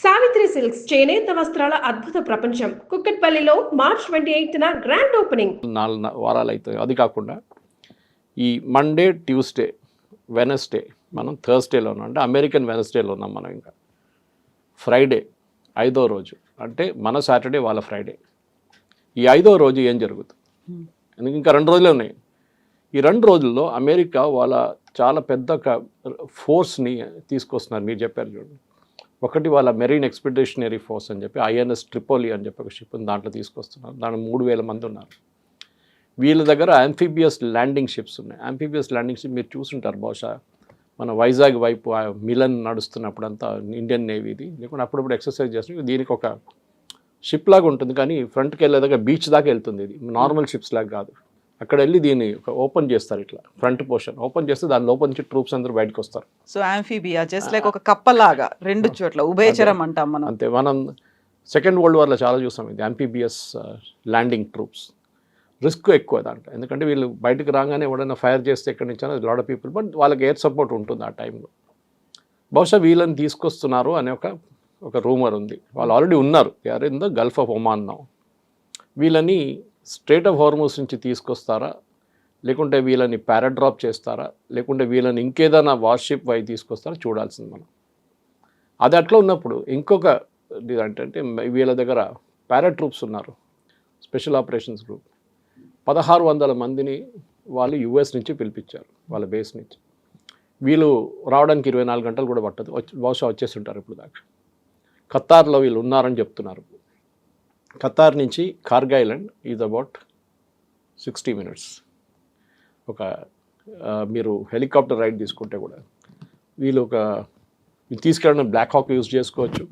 Savitri silks చేనేత వస్త్రాల అద్భుత ప్రపంచం. కుక్కట్పల్లిలో మార్చ్ 28న గ్రాండ్ ఓపెనింగ్. 4 వారాలు అవుతాయి. అది కాకుండా ఈ మండే, ట్యూస్డే, వెనస్డే మనం థర్స్డేలో ఉన్నాం, అంటే అమెరికన్ వెనస్డేలో ఉన్నాం మనం. ఇంకా ఫ్రైడే 5వ రోజు, అంటే మన సాటర్డే వాళ్ళ ఫ్రైడే. ఈ 5వ రోజు ఏం జరుగుతుంది? ఎందుకు ఇంకా 2 రోజులే ఉన్నాయి. ఈ 2 రోజుల్లో అమెరికా వాళ్ళ చాలా పెద్ద ఫోర్స్ని తీసుకొస్తున్నారు. మీరు చెప్పారు చూడండి, ఒకటి వాళ్ళ మెరీన్ ఎక్స్పెడిషనరీ ఫోర్స్ అని చెప్పి ఐఎన్ఎస్ ట్రిపోలి అని చెప్పి ఒక షిప్ దాంట్లో తీసుకొస్తున్నారు. దాంట్లో 3000 మంది ఉన్నారు. వీళ్ళ దగ్గర యాంఫీబియస్ ల్యాండింగ్ షిప్స్ ఉన్నాయి. యాంఫీబియస్ ల్యాండింగ్ షిప్ మీరు చూసుంటారు బహుశా, మన వైజాగ్ వైపు మిలన్ నడుస్తున్నప్పుడు అంతా ఇండియన్ నేవీది, లేకుంటే అప్పుడప్పుడు ఎక్సర్సైజ్ చేస్తుంది. దీనికి ఒక షిప్ లాగా ఉంటుంది, కానీ ఫ్రంట్కి వెళ్ళేదాకా బీచ్ దాకా వెళ్తుంది. ఇది నార్మల్ షిప్స్ లాగా కాదు. అక్కడ వెళ్ళి దీన్ని ఓపెన్ చేస్తారు, ఇట్లా ఫ్రంట్ పోర్షన్ ఓపెన్ చేస్తే దాని లోపల నుంచి ట్రూప్స్ అందరూ బయటకు వస్తారు. సో యాంఫీబియా జస్ట్ లైక్ ఒక కప్పలాగా 2 చోట్ల ఉభయచరం అంటాం మనం. అంతే. మనం సెకండ్ వరల్డ్ వార్లో చాలా చూసాం ఇది, యాంఫీబియస్ ల్యాండింగ్ ట్రూప్స్. రిస్క్ ఎక్కువ దాంట్లో, ఎందుకంటే వీళ్ళు బయటకు రాగానే ఎవడైనా ఫైర్ చేస్తే ఎక్కడి నుంచి అనేది లాట్ ఆఫ్ పీపుల్, బట్ వాళ్ళకి ఎయిర్ సపోర్ట్ ఉంటుంది ఆ టైంలో. బహుశా వీళ్ళని తీసుకొస్తున్నారు అనే ఒక రూమర్ ఉంది. వాళ్ళు ఆల్రెడీ ఉన్నారు, they are in the Gulf of Oman now. వీళ్ళని స్ట్రేట్ ఆఫ్ హార్మూజ్ నుంచి తీసుకొస్తారా, లేకుంటే వీళ్ళని పారాడ్రాప్ చేస్తారా, లేకుంటే వీళ్ళని ఇంకేదైనా వార్షిప్ వై తీసుకొస్తారా చూడాల్సింది మనం. అది అట్లా ఉన్నప్పుడు ఇంకొక అంటే వీళ్ళ దగ్గర పారాట్రూప్స్ ఉన్నారు, స్పెషల్ ఆపరేషన్స్ గ్రూప్. 1600 మందిని వాళ్ళు యుఎస్ నుంచి పిలిపించారు, వాళ్ళ బేస్ నుంచి. వీళ్ళు రావడానికి 24 గంటలు కూడా పట్టదు, బహుశా వచ్చేస్తుంటారు ఇప్పుడు దాకా. ఖతార్లో వీళ్ళు ఉన్నారని చెప్తున్నారు. ఖతార్ నుంచి Kharg island is about 60 minutes. మీరు హెలికాప్టర్ రైడ్ తీసుకుంటే కూడా వీళ్ళు తీసుకెళ్ళడం బ్లాక్ హాక్ యూజ్ చేసుకోవచ్చు,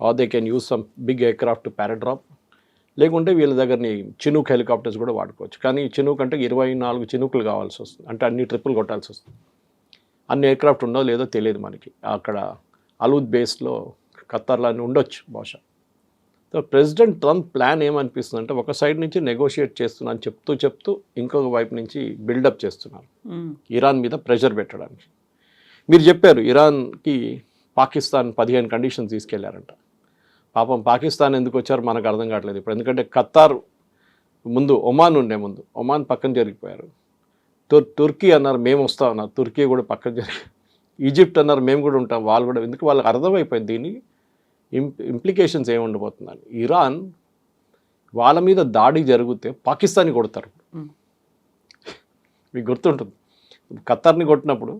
or they can use some big aircraft paradrop, లేకుంటే వీళ్ళ దగ్గరని చినూక్ హెలికాప్టర్స్ కూడా వాడుకోవచ్చు. కానీ చినూక్ అంటే 24 చినూకులు కావాల్సి వస్తుంది, అంటే అన్ని ట్రిప్పులు కొట్టాల్సి వస్తుంది. అన్ని ఎయిర్క్రాఫ్ట్ ఉండో లేదో తెలియదు మనకి. అక్కడ అలూద్ బేస్లో ఖతార్లో ఉండొచ్చు బహుశా. సో ప్రెసిడెంట్ ట్రంప్ ప్లాన్ ఏమనిపిస్తుంది అంటే, ఒక సైడ్ నుంచి నెగోషియేట్ చేస్తున్నాను చెప్తూ ఇంకొక వైపు నుంచి బిల్డప్ చేస్తున్నారు ఇరాన్ మీద ప్రెషర్ పెట్టడానికి. మీరు చెప్పారు ఇరాన్కి పాకిస్తాన్ 15 కండిషన్స్ తీసుకెళ్లారంట. పాపం పాకిస్తాన్ ఎందుకు వచ్చారో మనకు అర్థం కావట్లేదు ఇప్పుడు. ఎందుకంటే ఖతార్ ముందు ఒమాన్ ఉండే, ముందు ఒమాన్ పక్కన జరిగిపోయారు. తుర్కీ అన్నారు మేము వస్తా ఉన్నారు, తుర్కీ కూడా పక్కన జరిగి. ఈజిప్ట్ అన్నారు మేము కూడా ఉంటాం, వాళ్ళు కూడా. ఎందుకు వాళ్ళకి అర్థమైపోయింది దీన్ని ఇంప్లికేషన్స్ ఏమి ఉండబోతుందని. ఇరాన్ వాళ్ళ మీద దాడి జరిగితే పాకిస్తాన్ని కొడతారు. మీకు గుర్తుంటుంది, ఖతార్ని కొట్టినప్పుడు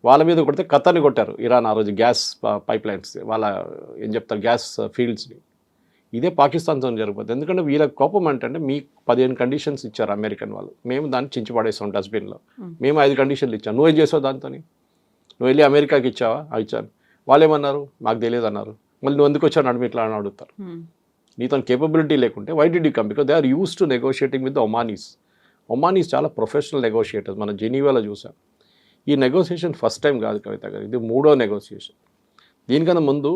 వాళ్ళ మీద కొడితే ఖతార్ని కొట్టారు ఇరాన్ ఆ రోజు, గ్యాస్ పైప్ లైన్స్, వాళ్ళ ఏం చెప్తారు గ్యాస్ ఫీల్డ్స్ని. ఇదే పాకిస్తాన్తో జరిగిపోతుంది. ఎందుకంటే వీళ్ళ కోపం అంటే మీకు 15 కండిషన్స్ ఇచ్చారు అమెరికన్ వాళ్ళు, మేము దాన్ని చించిపడేస్తాం డస్ట్బిన్లో. మేము 5 కండిషన్లు ఇచ్చాం, నువ్వేం చేసావు దాంతో? నువ్వు వెళ్ళి అమెరికాకి ఇచ్చావా? ఇచ్చాను. వాళ్ళు ఏమన్నారు? మాకు తెలియదు అన్నారు. మళ్ళీ నువ్వు ఎందుకు వచ్చావు నడుము ఇట్లా అని అడుగుతారు. నీతో కేపబిలిటీ లేకుంటే why did you come? Because they are use to negotiating with the Omanis. Omanis చాలా ప్రొఫెషనల్ నెగోషియేటర్స్, మనం జెనీవాలో చూసాం. ఈ నెగోషియేషన్ ఫస్ట్ టైం కాదు కవిత గారు, ఇది 3వ నెగోషియేషన్. దీనికన్నా ముందు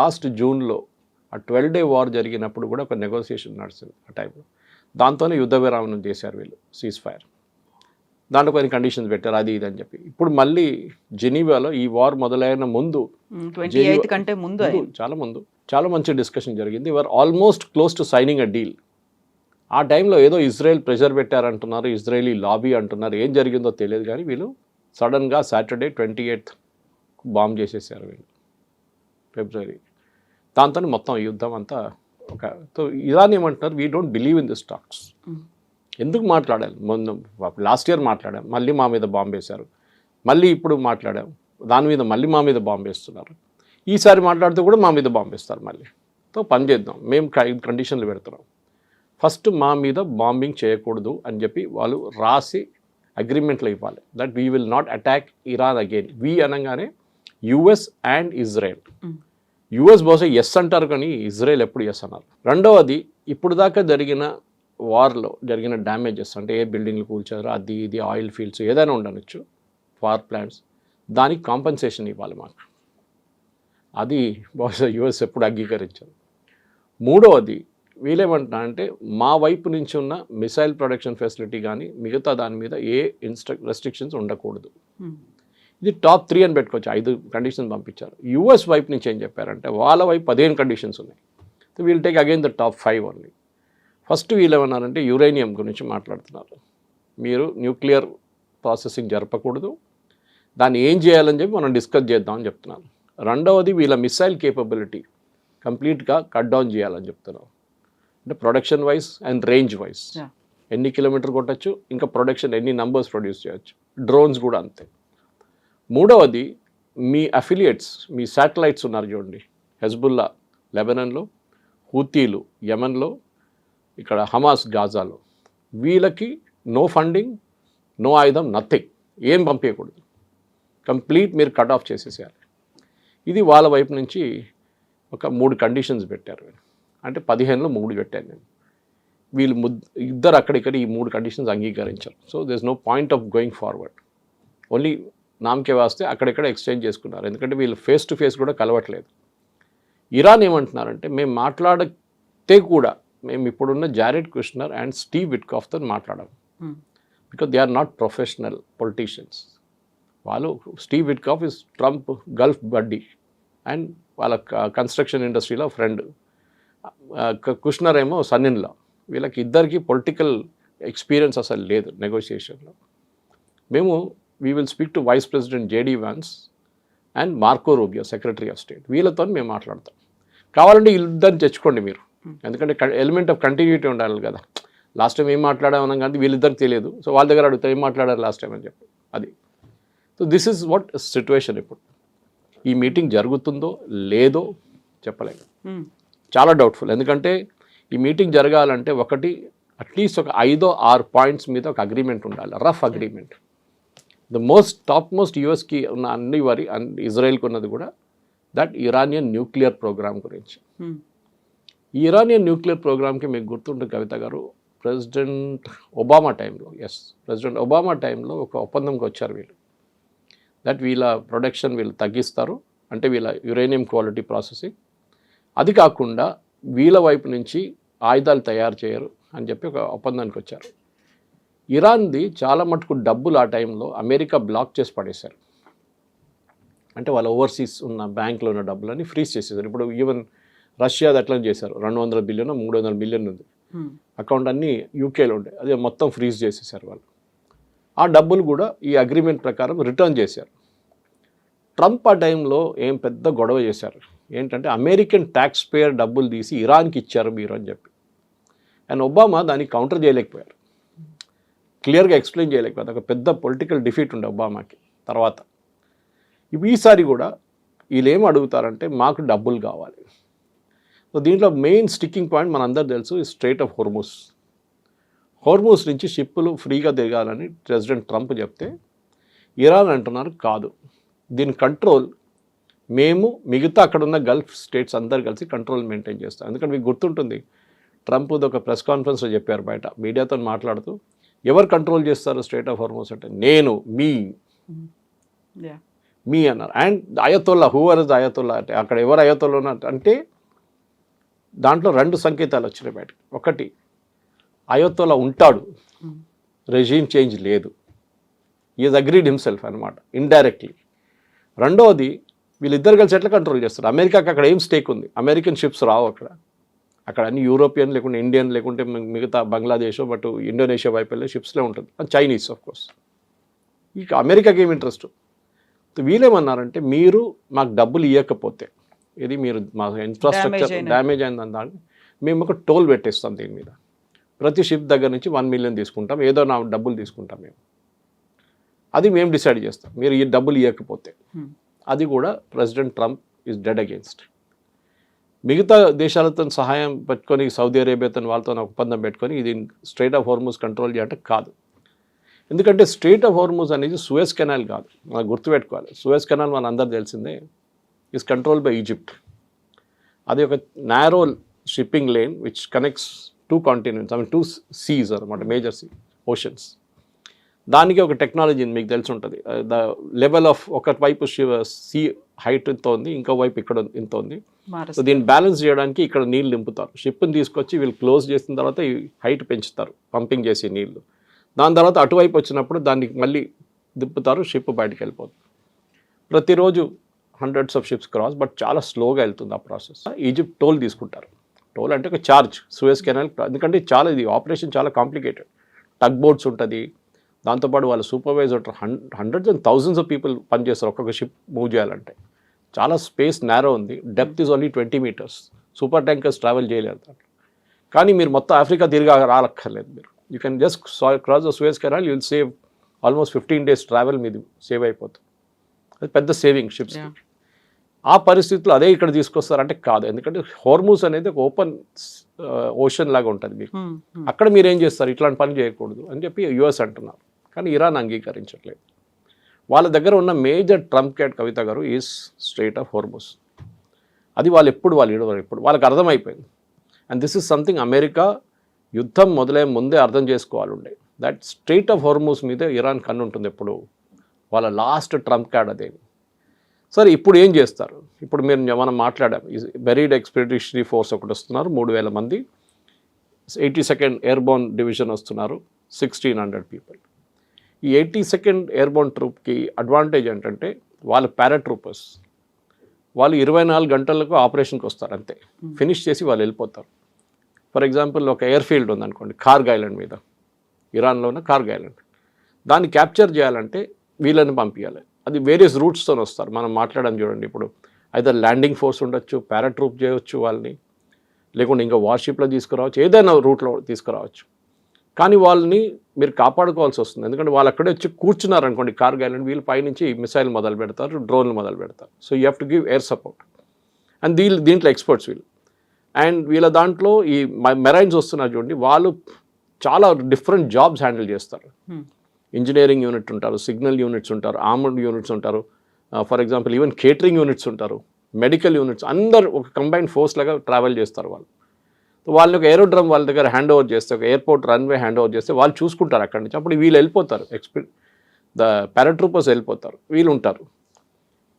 లాస్ట్ జూన్లో ఆ 12-day వార్ జరిగినప్పుడు కూడా ఒక నెగోషియేషన్ నడిచింది ఆ టైంలో. దాంతోనే యుద్ధ విరామం చేశారు వీళ్ళు, సీజ్ ఫైర్. దాంట్లో కొన్ని కండిషన్స్ పెట్టారు, అది ఇది అని చెప్పి. ఇప్పుడు మళ్ళీ జెనీవాలో ఈ వార్ మొదలైన ముందు, 28 కంటే ముందు, చాలా మంచి డిస్కషన్ జరిగింది. Were almost close to signing a deal. ఆ టైంలో ఏదో ఇజ్రాయెల్ ప్రెషర్ పెట్టారంటున్నారు, ఇజ్రాయలీ లాబీ అంటున్నారు, ఏం జరిగిందో తెలియదు. కానీ వీళ్ళు సడన్గా సాటర్డే 28th బాంబ్ చేసేసారు వీళ్ళు, ఫిబ్రవరి. దాంతో మొత్తం యుద్ధం అంతా సో ఇరాన్ ఏమంటున్నారు, we don't believe in this talks. ఎందుకు మాట్లాడాలి? ముందు లాస్ట్ ఇయర్ మాట్లాడాం, మళ్ళీ మా మీద బాంబు వేశారు, మళ్ళీ ఇప్పుడు మాట్లాడాం, దాని మీద మళ్ళీ మా మీద బాంబు వేస్తున్నారు. ఈసారి మాట్లాడితే కూడా మా మీద బాంబు వేస్తారు మళ్ళీ. సో పని చేద్దాం, మేము 5 కండిషన్లు పెడుతున్నాం. ఫస్ట్ మా మీద బాంబింగ్ చేయకూడదు అని చెప్పి వాళ్ళు రాసి అగ్రిమెంట్లో ఇవ్వాలి, that we will not attack Iran again. We అనగానే యుఎస్ అండ్ ఇజ్రాయెల్. యుఎస్ బహుశా ఎస్ అంటారు, కానీ ఇజ్రాయెల్ ఎప్పుడు ఎస్ అన్నారు. రెండవది, ఇప్పుడు దాకా జరిగిన వార్లో జరిగిన డ్యామేజెస్, అంటే ఏ బిల్డింగ్లు కూల్చారో అది ఇది, ఆయిల్ ఫీల్డ్స్ ఏదైనా ఉండనొచ్చు, పవర్ ప్లాంట్స్, దానికి కాంపెన్సేషన్ ఇవ్వాలి మాకు. అది బహుశా యుఎస్ ఎప్పుడు అంగీకరించారు. మూడవది, వీళ్ళేమంటున్నా అంటే మా వైపు నుంచి ఉన్న మిసైల్ ప్రొడక్షన్ ఫెసిలిటీ కానీ మిగతా దాని మీద ఏ రెస్ట్రిక్షన్స్ ఉండకూడదు. ఇది టాప్ 3 అని పెట్టుకోవచ్చు. 5 కండిషన్స్ పంపించారు. యూఎస్ వైపు నుంచి ఏం చెప్పారంటే వాళ్ళ వైపు 15 కండిషన్స్ ఉన్నాయి. So we'll take again the top 5 only. First వీళ్ళు ఏమన్నారంటే యురేనియం గురించి మాట్లాడుతున్నారు. మీరు న్యూక్లియర్ ప్రాసెసింగ్ జరపకూడదు, దాన్ని ఏం చేయాలని చెప్పి మనం డిస్కస్ చేద్దామని చెప్తున్నారు. రెండవది వీళ్ళ మిసైల్ కేపబిలిటీ కంప్లీట్గా కట్ డౌన్ చేయాలని చెప్తున్నారు. అంటే production wise and range wise ఎన్ని కిలోమీటర్ కొట్టచ్చు, ఇంకా ప్రొడక్షన్ ఎన్ని నంబర్స్ ప్రొడ్యూస్ చేయొచ్చు. డ్రోన్స్ కూడా అంతే. మూడవది మీ అఫిలియేట్స్, మీ శాటిలైట్స్ ఉన్నారు చూడండి, హెజ్బుల్లా లెబనాన్లో, హూతీలు యెమెన్లో, ఇక్కడ హమాస్ గాజాలో, వీళ్ళకి నో ఫండింగ్, నో ఆయుధం, నథింగ్, ఏం పంపించకూడదు, కంప్లీట్ మీరు కట్ ఆఫ్ చేసేసేయాలి. ఇది వాళ్ళ వైపు నుంచి ఒక 3 కండిషన్స్ పెట్టారు. అంటే 15లో 3 పెట్టాను నేను. వీళ్ళు ఇద్దరు అక్కడిక్కడ ఈ 3 కండిషన్స్ అంగీకరించారు. So there is no point of going forward. Only నామకే వాస్తే అక్కడెక్కడ ఎక్స్చేంజ్ చేసుకున్నారు. ఎందుకంటే వీళ్ళు ఫేస్ టు ఫేస్ కూడా కలవట్లేదు. ఇరాన్ ఏమంటున్నారంటే మేము మాట్లాడితే కూడా మేము ఇప్పుడున్న జారెడ్ కుష్నర్ అండ్ స్టీవ్ విట్కాఫ్తో మాట్లాడాము. Because they are not professional politicians. వాళ్ళు Steve Witkoff is Trump Gulf buddy and వాళ్ళ కన్స్ట్రక్షన్ ఇండస్ట్రీలో ఫ్రెండ్. కుష్నర్ ఏమో సన్నిన్లా. వీళ్ళకి ఇద్దరికి పొలిటికల్ ఎక్స్పీరియన్స్ అసలు లేదు నెగోషియేషన్లో. మేము we will speak to vice president JD Vance and Marco Rubio secretary of state. వీళ్ళతో మేము మాట్లాడతాం. కావాలంటే ఇద్దరిని తెచ్చుకోండి మీరు, ఎందుకంటే ఎలిమెంట్ ఆఫ్ కంటిన్యూటీ ఉండాలి కదా. లాస్ట్ టైం ఏం మాట్లాడామన్నాం కానీ వీళ్ళిద్దరికి తెలియదు. సో వాళ్ళ దగ్గర అడుగుతారు ఏం మాట్లాడారు లాస్ట్ టైం అని చెప్పి. అది so this is what situation. ఇప్పుడు ఈ మీటింగ్ జరుగుతుందో లేదో చెప్పలేము, చాలా డౌట్ఫుల్. ఎందుకంటే ఈ మీటింగ్ జరగాలంటే ఒకటి అట్లీస్ట్ ఒక 5-6 పాయింట్స్ మీద ఒక అగ్రిమెంట్ ఉండాలి, rough agreement. The top most యూఎస్కి ఉన్న అన్ని వారి ఇజ్రాయెల్కి ఉన్నది కూడా దట్ ఇరానియన్ న్యూక్లియర్ ప్రోగ్రామ్ గురించి. ఈ ఇరానియన్ న్యూక్లియర్ ప్రోగ్రామ్కి మీకు గుర్తుంటుంది కవిత గారు, ప్రెసిడెంట్ ఒబామా టైంలో ఒక ఒప్పందంకి వచ్చారు వీళ్ళు. దట్ వీళ్ళ ప్రొడక్షన్ వీళ్ళు తగ్గిస్తారు, అంటే వీళ్ళ యురేనియం క్వాలిటీ ప్రాసెసింగ్. అది కాకుండా వీళ్ళ వైపు నుంచి ఆయుధాలు తయారు చేయరు అని చెప్పి ఒక ఒప్పందానికి వచ్చారు. ఇరాన్ది చాలా మటుకు డబ్బులు ఆ టైంలో అమెరికా బ్లాక్ చేసి పడేశారు. అంటే వాళ్ళ ఓవర్సీస్ ఉన్న బ్యాంకులో ఉన్న డబ్బులని ఫ్రీజ్ చేసేసారు. ఇప్పుడు ఈవెన్ రష్యాది అట్లా చేశారు. 200 బిలియన్ 300 బిలియన్ ఉంది అకౌంట్, అన్నీ యూకేలో ఉండే, అదే మొత్తం ఫ్రీజ్ చేసేసారు వాళ్ళు. ఆ డబ్బులు కూడా ఈ అగ్రిమెంట్ ప్రకారం రిటర్న్ చేశారు. ట్రంప్ ఆ టైంలో ఏం పెద్ద గొడవ చేశారు ఏంటంటే అమెరికన్ ట్యాక్స్ పేయర్ డబ్బులు తీసి ఇరాన్కి ఇచ్చారు మీరు అని చెప్పి. అండ్ ఒబామా దానికి కౌంటర్ చేయలేకపోయారు, క్లియర్గా ఎక్స్ప్లెయిన్ చేయలేకపోయారు. ఒక పెద్ద పొలిటికల్ డిఫీట్ ఉండే ఒబామాకి. తర్వాత ఈసారి కూడా వీళ్ళు ఏం అడుగుతారంటే మాకు డబ్బులు కావాలి. సో దీంట్లో మెయిన్ స్టిక్కింగ్ పాయింట్ మనందరూ తెలుసు, ఈ స్ట్రైట్ ఆఫ్ హోర్మూస్ నుంచి షిప్పులు ఫ్రీగా తిరగాలని ప్రెసిడెంట్ ట్రంప్ చెప్తే ఇరాన్ అంటున్నారు కాదు, దీని కంట్రోల్ మేము మిగతా అక్కడ ఉన్న గల్ఫ్ స్టేట్స్ అందరు కలిసి కంట్రోల్ మెయింటైన్ చేస్తాం. ఎందుకంటే మీకు గుర్తుంటుంది ట్రంప్ ఒక ప్రెస్ కాన్ఫరెన్స్లో చెప్పారు బయట మీడియాతో మాట్లాడుతూ, ఎవరు కంట్రోల్ చేస్తారు స్ట్రైట్ ఆఫ్ హోర్మూస్ అంటే నేను మీ అన్నారు. And Ayatollah whoever is Ayatollah అంటే అక్కడ ఎవరు అయతోల్లా అంటే దాంట్లో 2 సంకేతాలు వచ్చినాయి బయటకు. ఒకటి అయతోల్లా ఉంటాడు, రెజీమ్ చేంజ్ లేదు, ఈజ్ అగ్రీడ్ హిమ్సెల్ఫ్ అనమాట ఇండైరెక్ట్లీ. రెండవది వీళ్ళిద్దరు కలిసి ఎట్లా కంట్రోల్ చేస్తారు, అమెరికాకి అక్కడ ఏం స్టేక్ ఉంది, అమెరికన్ షిప్స్ రావు అక్కడ అన్ని యూరోపియన్ లేకుంటే ఇండియన్ లేకుంటే మిగతా బంగ్లాదేశ్ బట్ ఇండోనేషియా వైపు వెళ్ళే షిప్స్లో ఉంటుంది, చైనీస్ ఆఫ్ కోర్స్. ఇక అమెరికాకి ఏం ఇంట్రెస్ట్. వీళ్ళేమన్నారంటే మీరు మాకు డబ్బులు ఇవ్వకపోతే, ఇది మీరు మా ఇన్ఫ్రాస్ట్రక్చర్ డ్యామేజ్ అయిందని దాన్ని మేము ఒక టోల్ పెట్టేస్తాం దీని మీద, ప్రతి షిప్ దగ్గర నుంచి 1 మిలియన్ తీసుకుంటాం, ఏదో నా డబ్బులు తీసుకుంటాం మేము, అది మేము డిసైడ్ చేస్తాం మీరు ఈ డబ్బులు ఇవ్వకపోతే. అది కూడా president Trump is dead against. మిగతా దేశాలతో సహాయం పెట్టుకొని సౌదీ అరేబియాతో వాళ్ళతో ఒప్పందం పెట్టుకొని ఇది స్ట్రైట్ ఆఫ్ హోర్మూజ్ కంట్రోల్ చేయాలంటే కాదు. ఎందుకంటే స్ట్రైట్ ఆఫ్ హోర్మూజ్ అనేది సూయజ్ కెనాల్ కాదు, మనం గుర్తుపెట్టుకోవాలి. సూయజ్ కెనాల్ మన అందరు తెలిసిందే ఈజ్ కంట్రోల్ బై ఈజిప్ట్. అది ఒక narrow shipping lane which connects 2 continents, 2 seas అనమాట, మేజర్ ఓషన్స్. దానికి ఒక టెక్నాలజీ మీకు తెలిసి ఉంటుంది. ద లెవెల్ ఆఫ్ ఒక వైపు సీ హైట్ ఇంత ఉంది, ఇంకో వైపు ఇక్కడ ఇంత ఉంది. సో దీన్ని బ్యాలెన్స్ చేయడానికి ఇక్కడ నీళ్ళు నింపుతారు. షిప్ని తీసుకొచ్చి వీళ్ళు క్లోజ్ చేసిన తర్వాత ఈ హైట్ పెంచుతారు పంపింగ్ చేసి నీళ్ళు. దాని తర్వాత అటువైపు వచ్చినప్పుడు దాన్ని మళ్ళీ దిప్పుతారు, షిప్ బయటకు వెళ్ళిపోతుంది. ప్రతిరోజు hundreds of ships cross, but చాలా స్లోగా వెళ్తుంది ఆ ప్రాసెస్. ఈజిప్ట్ టోల్ తీసుకుంటారు. టోల్ అంటే ఒక ఛార్జ్ సూయజ్ కెనాల్, ఎందుకంటే చాలా ఇది ఆపరేషన్ చాలా కాంప్లికేటెడ్. టగ్ బోట్స్ ఉంటుంది, దాంతోపాటు వాళ్ళ supervisor hundreds and thousands of people పనిచేస్తారు ఒక్కొక్క షిప్ మూవ్ చేయాలంటే. చాలా స్పేస్ నేరో ఉంది, depth is only 20 meters. Super tankers travel చేయలేరు దాంట్లో. కానీ మీరు మొత్తం ఆఫ్రికా తిరిగి రాలక్కర్లేదు. మీరు you can just cross the Suez canal, you will save almost 15 days travel మీది సేవ్ అయిపోతుంది. అది పెద్ద సేవింగ్ షిప్స్. ఆ పరిస్థితుల్లో అదే ఇక్కడ తీసుకొస్తారంటే కాదు, ఎందుకంటే హోర్మూజ్ అనేది ఒక ఓపెన్ ఓషన్ లాగా ఉంటుంది మీకు. అక్కడ మీరు ఏం చేస్తారు, ఇట్లాంటి పని చేయకూడదు అని చెప్పి యుఎస్ అంటున్నారు. కానీ ఇరాన్ అంగీకరించట్లేదు. వాళ్ళ దగ్గర ఉన్న మేజర్ ట్రంప్ కార్డ్ కవిత గారు ఈజ్ స్ట్రెయిట్ ఆఫ్ హోర్మూజ్. అది వాళ్ళు ఎప్పుడు వాళ్ళకి అర్థమైపోయింది. And this is something America యుద్ధం మొదలయ్యే ముందే అర్థం చేసుకోవాలి ఉండే. దట్ స్ట్రెయిట్ ఆఫ్ హోర్మూజ్ మీద ఇరాన్ కన్ను ఉంటుంది ఎప్పుడు. వాళ్ళ లాస్ట్ ట్రంప్ కార్డ్ అదే. సరే ఇప్పుడు ఏం చేస్తారు? ఇప్పుడు మనం మాట్లాడాం, వెరీడ్ ఎక్స్పెడిషనరీ ఫోర్స్ ఒకటి వస్తున్నారు, 3,000 మంది. 82nd ఎయిర్బోర్న్ డివిజన్ వస్తున్నారు, 1,600 people. ఈ 82nd ఎయిర్బోర్న్ ట్రూప్కి అడ్వాంటేజ్ ఏంటంటే వాళ్ళు పారాట్రూపర్స్. వాళ్ళు 24 గంటలకు ఆపరేషన్కి వస్తారు, అంతే. ఫినిష్ చేసి వాళ్ళు వెళ్ళిపోతారు. ఫర్ ఎగ్జాంపుల్ ఒక ఎయిర్ ఫీల్డ్ ఉందనుకోండి కార్గ్ ఐలాండ్ మీద, ఇరాన్లో ఉన్న కార్గ్ ఐలాండ్. దాన్ని క్యాప్చర్ చేయాలంటే వీళ్ళని పంపించాలి. అది వేరియస్ రూట్స్తో వస్తారు. మనం మాట్లాడడం చూడండి, ఇప్పుడు అయితే ల్యాండింగ్ ఫోర్స్ ఉండొచ్చు, పారాట్రూప్ చేయవచ్చు వాళ్ళని, లేకుంటే ఇంకా వార్షిప్లో తీసుకురావచ్చు, ఏదైనా రూట్లో తీసుకురావచ్చు. కానీ వాళ్ళని మీరు కాపాడుకోవాల్సి వస్తుంది, ఎందుకంటే వాళ్ళు అక్కడే వచ్చి కూర్చున్నారు అనుకోండి కార్గ్ ఐలాండ్, వీళ్ళు పైనుంచి మిసైల్ మొదలు పెడతారు, డ్రోన్లు మొదలు పెడతారు. So you have to give air support. And దీంట్లో ఎక్స్పర్ట్స్ వీళ్ళు. అండ్ వీళ్ళ దాంట్లో ఈ మెరైన్స్ వస్తున్నారు చూడండి, వాళ్ళు చాలా డిఫరెంట్ జాబ్స్ హ్యాండిల్ చేస్తారు. ఇంజనీరింగ్ యూనిట్ ఉంటారు, సిగ్నల్ యూనిట్స్ ఉంటారు, ఆర్మర్డ్ యూనిట్స్ ఉంటారు, for example even catering units ఉంటారు, మెడికల్ యూనిట్స్, అందరు ఒక కంబైన్డ్ ఫోర్స్ లాగా ట్రావెల్ చేస్తారు వాళ్ళు. వాళ్ళని ఒక ఏరోడ్రమ్ వాళ్ళ దగ్గర హ్యాండ్ ఓవర్ చేస్తే, ఒక ఎయిర్పోర్ట్ రన్వే హ్యాండ్ ఓవర్ చేస్తే వాళ్ళు చూసుకుంటారు అక్కడి నుంచి. అప్పుడు వీళ్ళు వెళ్ళిపోతారు, ద పారాట్రూపర్స్ వెళ్ళిపోతారు, వీళ్ళు ఉంటారు.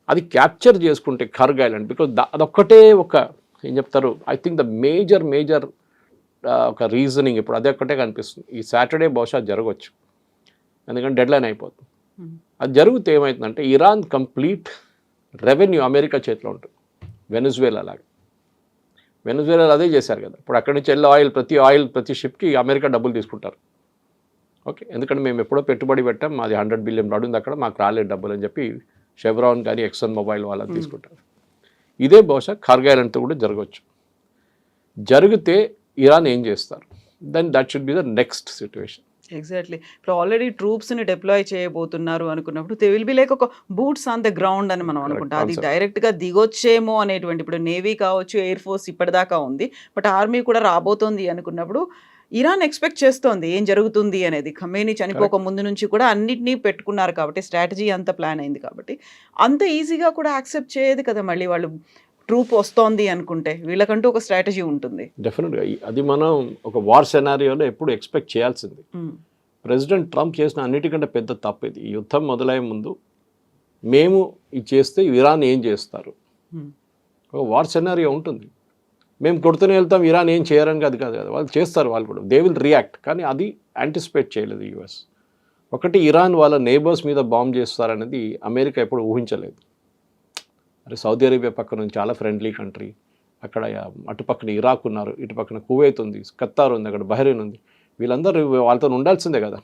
అది క్యాప్చర్ చేసుకుంటే కార్గ్ ఐలాండ్, బికాజ్ అదొక్కటే ఒక ఏం చెప్తారు, ఐ థింక్ ద మేజర్ ఒక రీజనింగ్ ఇప్పుడు అదే ఒక్కటే కనిపిస్తుంది. ఈ సాటర్డే బహుశా జరగవచ్చు, ఎందుకంటే డెడ్లైన్ అయిపోతుంది. అది జరిగితే ఏమవుతుందంటే ఇరాన్ కంప్లీట్ రెవెన్యూ అమెరికా చేతిలో ఉంటుంది. వెనజువేలా లాగా, వెనజువేలాలో అదే చేశారు కదా. ఇప్పుడు అక్కడి నుంచి ప్రతి షిప్కి అమెరికా డబ్బులు తీసుకుంటారు. ఓకే, ఎందుకంటే మేము ఎప్పుడో పెట్టుబడి పెట్టాం, మాది $100 billion ఉంది అక్కడ, మాకు రాలేదు డబ్బులు అని చెప్పి షెవ్రాన్ కానీ ఎక్సన్ మొబైల్ వాళ్ళని తీసుకుంటారు. ఇదే బహుశా కార్గ్ ఐలాండ్తో కూడా జరగవచ్చు. జరిగితే ఇరాన్ ఏం చేస్తారు, then that should be the next situation. Exactly. ఇప్పుడు ఆల్రెడీ ట్రూప్స్ని డిప్లాయ్ చేయబోతున్నారు అనుకున్నప్పుడు దే విల్ బి లైక్ ఒక బూట్స్ ఆన్ ద గ్రౌండ్ అని మనం అనుకుంటాం. అది డైరెక్ట్గా దిగొచ్చేమో అనేటువంటి, ఇప్పుడు నేవీ కావచ్చు, ఎయిర్ ఫోర్స్ ఇప్పటిదాకా ఉంది, బట్ ఆర్మీ కూడా రాబోతోంది అనుకున్నప్పుడు ఇరాన్ ఎక్స్పెక్ట్ చేస్తోంది ఏం జరుగుతుంది అనేది. ఖమేనీ చనిపోక ముందు నుంచి కూడా అన్నిటినీ పెట్టుకున్నారు కాబట్టి, స్ట్రాటజీ అంత ప్లాన్ అయింది కాబట్టి అంత ఈజీగా కూడా యాక్సెప్ట్ చేయదు కదా. మళ్ళీ వాళ్ళు ట్రూప్ వస్తోంది అనుకుంటే వీళ్ళకంటూ ఒక స్ట్రాటజీ ఉంటుంది. డెఫినెట్గా అది మనం ఒక వార్ సెనారియోలో ఎప్పుడు ఎక్స్పెక్ట్ చేయాల్సింది. ప్రెసిడెంట్ ట్రంప్ చేసిన అన్నిటికంటే పెద్ద తప్పు ఇది. ఈ యుద్ధం మొదలయ్యే ముందు మేము ఇది చేస్తే ఇరాన్ ఏం చేస్తారు, ఒక వార్ సెనారియో ఉంటుంది. మేము కొడుతూనే వెళ్తాం, ఇరాన్ ఏం చేయరని కాదు కదా, వాళ్ళు చేస్తారు, వాళ్ళు కూడా దే విల్ రియాక్ట్. కానీ అది యాంటిసిపేట్ చేయలేదు యుఎస్. ఒకటి, ఇరాన్ వాళ్ళ నేబర్స్ మీద బాంబ్ చేస్తారనేది అమెరికా ఎప్పుడు ఊహించలేదు. అరే సౌదీ అరేబియా పక్కన నుంచి చాలా ఫ్రెండ్లీ కంట్రీ, అక్కడ అటు పక్కన ఇరాక్ ఉన్నారు, ఇటు పక్కన కువైత్ ఉంది, ఖతార్ ఉంది, అక్కడ బహ్రెయిన్ ఉంది, వీళ్ళందరూ వాళ్ళతో ఉండాల్సిందే కదా.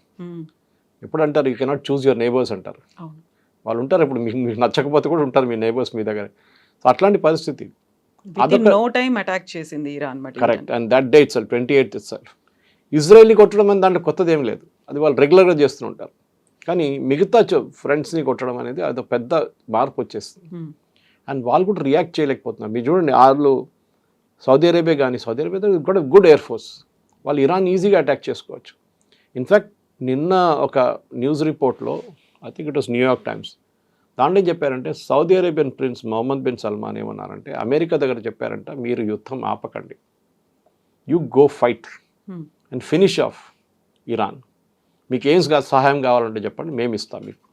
ఎప్పుడు అంటారు you cannot choose your neighbours అంటారు. వాళ్ళు ఉంటారు, ఇప్పుడు మీకు నచ్చకపోతే కూడా ఉంటారు మీ నేబర్స్ మీ దగ్గర. సో అట్లాంటి పరిస్థితి. నో టైం అటాక్ చేసింది ఇరాన్. Correct. And that day itself 28th itself ఇజ్రాయెల్ని కొట్టడం అని దాంట్లో కొత్తది ఏం లేదు, అది వాళ్ళు రెగ్యులర్గా చేస్తూ ఉంటారు. కానీ మిగతా ఫ్రెండ్స్ని కొట్టడం అనేది అది పెద్ద మార్పు వచ్చేస్తుంది. అండ్ వాళ్ళు కూడా రియాక్ట్ చేయలేకపోతున్నారు. మీరు చూడండి, వాళ్ళు సౌదీ అరేబియా కానీ, సౌదీ అరేబియా కూడా గుడ్ ఎయిర్ ఫోర్స్, వాళ్ళు ఇరాన్ ఈజీగా అటాక్ చేసుకోవచ్చు. ఇన్ఫ్యాక్ట్ నిన్న ఒక న్యూస్ రిపోర్ట్లో, I think it was New York Times, దాంట్లో ఏం చెప్పారంటే Saudi Arabian prince Mohammed bin Salman ఏమన్నారంటే అమెరికా దగ్గర చెప్పారంట, మీరు యుద్ధం ఆపకండి, you go fight and finish off Iran. మీకు ఏం సహాయం కావాలంటే చెప్పండి, మేము ఇస్తాం మీకు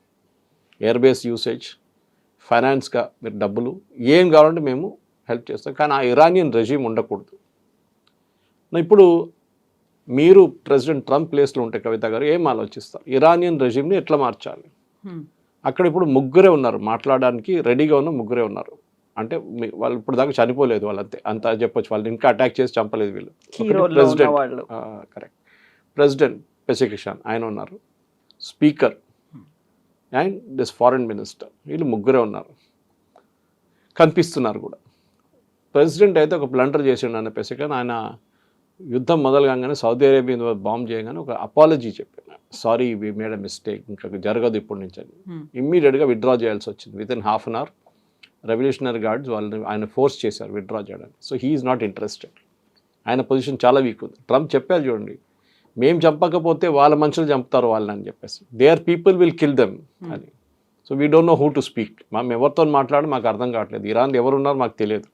ఎయిర్ బేస్ యూసేజ్, ఫైనాన్స్గా మీరు డబ్బులు ఏం కావాలంటే మేము హెల్ప్ చేస్తాం, కానీ ఆ ఇరానియన్ రెజీమ్ ఉండకూడదు. ఇప్పుడు మీరు ప్రెసిడెంట్ ట్రంప్ ప్లేస్లో ఉంటే కవిత గారు ఏం ఆలోచిస్తారు, ఇరానియన్ రెజీమ్ని ఎట్లా మార్చాలి? అక్కడ ఇప్పుడు ముగ్గురే ఉన్నారు మాట్లాడడానికి రెడీగా ఉన్న ముగ్గురే ఉన్నారు. అంటే వాళ్ళు ఇప్పుడు దాకా చనిపోలేదు వాళ్ళంతే, అంత చెప్పొచ్చు. వాళ్ళు ఇంకా అటాక్ చేసి చంపలేదు వీళ్ళు. ప్రెసిడెంట్ కరెక్ట్, ప్రెసిడెంట్ పెసికిషాన్ ఆయన ఉన్నారు, speaker and this foreign minister, వీళ్ళు ముగ్గురే ఉన్నారు, కనిపిస్తున్నారు కూడా. ప్రెసిడెంట్ అయితే ఒక బ్లండర్ చేసిండు అన్న పెసికిషాన్. ఆయన యుద్ధం మొదలుగానే సౌదీ అరేబియా మీద బాంబ్ చేయగానే ఒక అపాలజీ చెప్పాను, sorry we made a mistake, ఇంకా జరగదు ఇప్పుడు నుంచి అని. ఇమ్మీడియట్గా విత్డ్రా చేయాల్సి వచ్చింది. With in half an hour revolutionary guards వాళ్ళని ఆయన ఫోర్స్ చేశారు విత్డ్రా చేయడానికి. So he is not interested. ఆయన పొజిషన్ చాలా వీక్ ఉంది. ట్రంప్ చెప్పారు చూడండి, మేము చంపకపోతే వాళ్ళ మనుషులు చంపుతారు వాళ్ళని అని చెప్పేసి, there people will kill them అని. So we don't know who to speak. మేము ఎవరితో మాట్లాడి మాకు అర్థం కావట్లేదు, ఇరాన్ ఎవరున్నారు మాకు తెలియదు.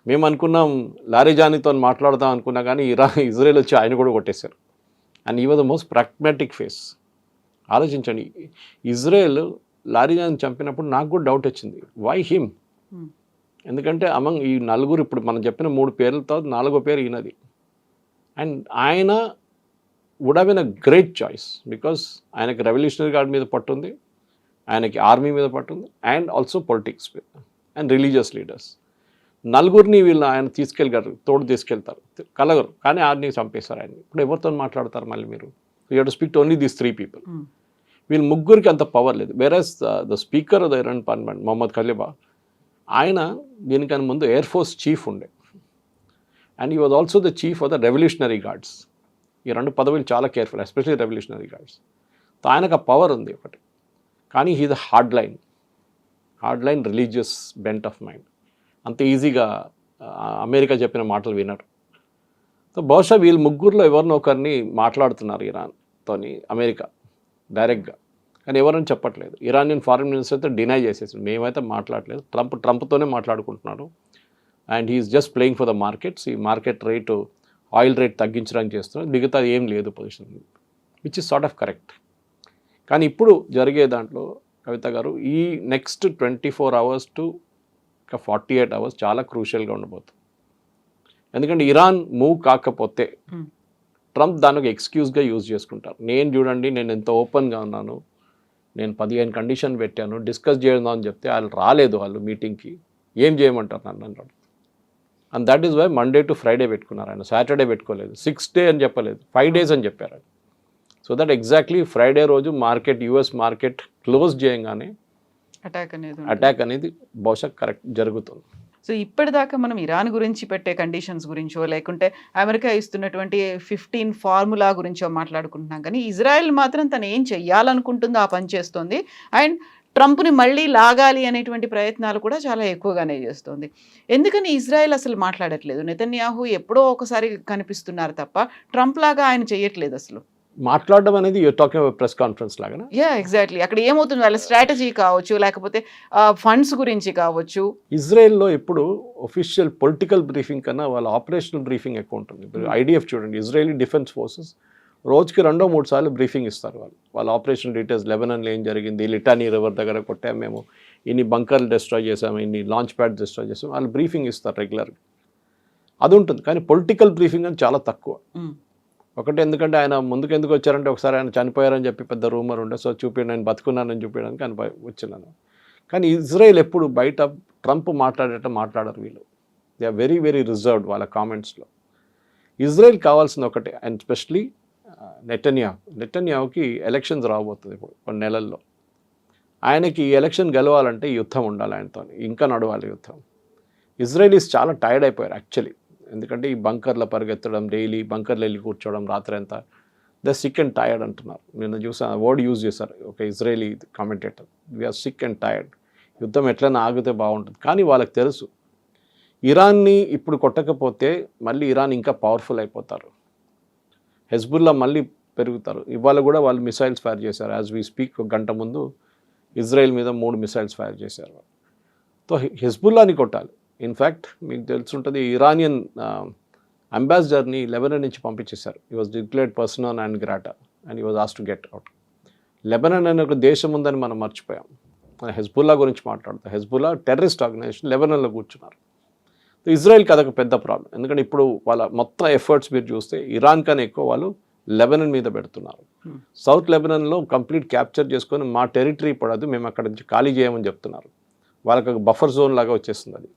మేము అనుకున్నాం లారిజానీతో మాట్లాడదాం అనుకున్నా కానీ ఇజ్రాయెల్ వచ్చి ఆయన కూడా కొట్టేశారు. And he was the most pragmatic face. ఆలోచించండి, ఇజ్రాయెల్ లారిజాని చంపినప్పుడు నాకు కూడా డౌట్ వచ్చింది, వై హిమ్? ఎందుకంటే అమంగ్ ఈ నలుగురు, ఇప్పుడు మనం చెప్పిన 3 పేర్లతో 4వ పేరు ఈయనది. అండ్ ఆయన would have been a great choice, because ఆయనకి రెవల్యూషనరీ గార్డ్ మీద పట్టుంది, ఆయనకి ఆర్మీ మీద పట్టుంది, అండ్ ఆల్సో పొలిటిక్స్ మీద అండ్ రిలీజియస్ లీడర్స్. నలుగురిని వీళ్ళు ఆయన తీసుకెళ్ళగలరు, తోడు తీసుకెళ్తారు, కలగరు, కానీ ఆర్ని చంపేశారు ఆయన. ఇప్పుడు ఎవరితో మాట్లాడతారు మళ్ళీ మీరు? You have to speak to only these 3 people. వీళ్ళు ముగ్గురికి అంత పవర్ లేదు. Whereas the speaker of the Iran parliament Mohammed Khalifa, ఆయన దీనికన్నా ముందు ఎయిర్ ఫోర్స్ చీఫ్ ఉండే, and he was also the chief of the revolutionary guards. ఈ 2 పదవులు చాలా careful, especially revolutionary guards. So ఆయనకు ఆ పవర్ ఉంది ఒకటి, కానీ he the hard line religious bent of mind. అంత ఈజీగా అమెరికా చెప్పిన మాటలు వినరు. సో బహుశా వీళ్ళు ముగ్గురులో ఎవరినో ఒకరిని మాట్లాడుతున్నారు ఇరాన్తోని అమెరికా డైరెక్ట్గా, కానీ ఎవరని చెప్పట్లేదు. ఇరానియన్ ఫారెన్ మినిస్టర్ అయితే డినై చేసేసి, మేమైతే మాట్లాడలేదు, ట్రంప్తోనే మాట్లాడుకుంటున్నాడు, and he's just playing for the markets. ఈ మార్కెట్ రేటు, ఆయిల్ రేట్ తగ్గించడానికి చేస్తున్నారు, మిగతా ఏం లేదు position, which is sort of correct. కానీ ఇప్పుడు జరిగే దాంట్లో కవిత గారు, ఈ నెక్స్ట్ 24 hours to 48 hours చాలా క్రూషియల్గా ఉండబోతుంది. ఎందుకంటే ఇరాన్ మూవ్ కాకపోతే ట్రంప్ దాని ఒక ఎక్స్క్యూజ్గా యూజ్ చేసుకుంటారు. నేను చూడండి, నేను ఎంత ఓపెన్గా ఉన్నాను, నేను 15 కండిషన్ పెట్టాను, డిస్కస్ చేయడం అని చెప్తే వాళ్ళు రాలేదు, వాళ్ళు మీటింగ్కి, ఏం చేయమంటారు నన్ను అన్నాడు. And that is why Monday to Friday పెట్టుకున్నారు ఆయన, సాటర్డే పెట్టుకోలేదు, 6 days అని చెప్పలేదు, 5 days అని చెప్పారు. సో దట్ ఎగ్జాక్ట్లీ ఫ్రైడే రోజు మార్కెట్, యుఎస్ మార్కెట్ క్లోజ్ చేయగానే అటాక్ అనేది బహుశా కరెక్ట్ జరుగుతుంది. సో ఇప్పటిదాకా మనం ఇరాన్ గురించి పెట్టే కండిషన్స్ గురించో, లేకుంటే అమెరికా ఇస్తున్నటువంటి 15 ఫార్ములా గురించో మాట్లాడుకుంటున్నాం, కానీ ఇజ్రాయెల్ మాత్రం తను ఏం చెయ్యాలనుకుంటుందో ఆ పని చేస్తుంది. అండ్ ట్రంప్ని మళ్ళీ లాగాలి అనేటువంటి ప్రయత్నాలు కూడా చాలా ఎక్కువగానే చేస్తుంది. ఎందుకని ఇజ్రాయెల్ అసలు మాట్లాడట్లేదు? నెతన్యాహు ఎప్పుడో ఒకసారి కనిపిస్తున్నారు తప్ప ట్రంప్ లాగా ఆయన చెయ్యట్లేదు అసలు. మాట్లాడడం అనేది you're talking about press conference లాగా? ఎగ్జాక్ట్లీ. అక్కడ ఏమవుతుంది, వాళ్ళ స్ట్రాటజీ కావచ్చు, లేకపోతే ఫండ్స్ గురించి కావచ్చు. ఇజ్రాయెల్లో ఇప్పుడు ఒఫిషియల్ పొలిటికల్ బ్రీఫింగ్ కన్నా వాళ్ళ ఆపరేషనల్ బ్రీఫింగ్ ఎక్కువ ఉంటుంది. ఇప్పుడు ఐడిఎఫ్ చూడండి, ఇజ్రాయలీ డిఫెన్స్ ఫోర్సెస్ రోజుకి 2-3 సార్లు బ్రీఫింగ్ ఇస్తారు. వాళ్ళ ఆపరేషన్ డీటెయిల్స్, లెబనాన్లో ఏం జరిగింది, లిటానీ రివర్ దగ్గర కొట్టాము మేము, ఇన్ని బంకర్లు డిస్ట్రాయ్ చేసాము, ఇన్ని లాంచ్ ప్యాడ్ డిస్ట్రాయ్ చేసాము, వాళ్ళు బ్రీఫింగ్ ఇస్తారు రెగ్యులర్గా. అది ఉంటుంది, కానీ పొలిటికల్ బ్రీఫింగ్ అని చాలా తక్కువ. ఒకటి, ఎందుకంటే ఆయన ముందుకు ఎందుకు వచ్చారంటే, ఒకసారి ఆయన చనిపోయారని చెప్పి పెద్ద రూమర్ ఉండే, సో చూపించండి నేను బతుకున్నానని చూపించడానికి ఆయన వచ్చినాను. కానీ ఇజ్రాయెల్ ఎప్పుడు బయట ట్రంప్ మాట్లాడరు వీళ్ళు. They are very very reserved వాళ్ళ కామెంట్స్లో. ఇజ్రాయెల్ కావాల్సింది ఒకటే, అండ్ స్పెషలీ నెతన్యాహుకి ఎలక్షన్స్ రాబోతుంది ఇప్పుడు కొన్ని నెలల్లో. ఆయనకి ఈ ఎలక్షన్ గెలవాలంటే యుద్ధం ఉండాలి ఆయనతో, ఇంకా నడవాలి యుద్ధం. ఇజ్రాయలీస్ చాలా టైర్డ్ అయిపోయారు యాక్చువల్లీ, ఎందుకంటే ఈ బంకర్లో పరిగెత్తడం, డైలీ బంకర్లో వెళ్ళి కూర్చోవడం రాత్రి అంతా, ద సిక్ అండ్ టైర్డ్ అంటున్నారు. నేను చూసాను, వర్డ్ యూజ్ చేశారు ఒక Israeli commentator, we are sick and tired, యుద్ధం ఎట్లైనా ఆగితే బాగుంటుంది. కానీ వాళ్ళకి తెలుసు, ఇరాన్ని ఇప్పుడు కొట్టకపోతే మళ్ళీ ఇరాన్ ఇంకా పవర్ఫుల్ అయిపోతారు, హెజ్బుల్లా మళ్ళీ పెరుగుతారు. ఇవాళ కూడా వాళ్ళు మిసైల్స్ ఫైర్ చేశారు, యాజ్ వీ స్పీక్. 1 గంట ముందు ఇజ్రాయెల్ మీద 3 మిసైల్స్ ఫైర్ చేశారు. సో హెజ్బుల్లాని కొట్టాలి. ఇన్ఫ్యాక్ట్ మీకు తెలుసుంటుంది, ఇరానియన్ అంబాసిడర్ని లెబనాన్ నుంచి పంపించేశారు. He was declared persona non grata and he was ask to get out. Lebanon అనే ఒక దేశం ఉందని మనం మర్చిపోయాం. హెజ్బుల్లా గురించి మాట్లాడుతాం. హెజ్బుల్లా టెర్రరిస్ట్ ఆర్గనైజేషన్, లెబనాన్లో కూర్చున్నారు. ఇజ్రాయెల్కి అదొక పెద్ద ప్రాబ్లం, ఎందుకంటే ఇప్పుడు వాళ్ళ మొత్తం ఎఫర్ట్స్ మీరు చూస్తే ఇరాన్ కన్నా ఎక్కువ వాళ్ళు లెబనన్ మీద పెడుతున్నారు. సౌత్ లెబనన్లో కంప్లీట్ క్యాప్చర్ చేసుకొని మా టెరిటరీ పడదు, మేము అక్కడ నుంచి ఖాళీ చేయమని చెప్తున్నారు. వాళ్ళకి ఒక బఫర్ జోన్ లాగా వచ్చేస్తుంది అది.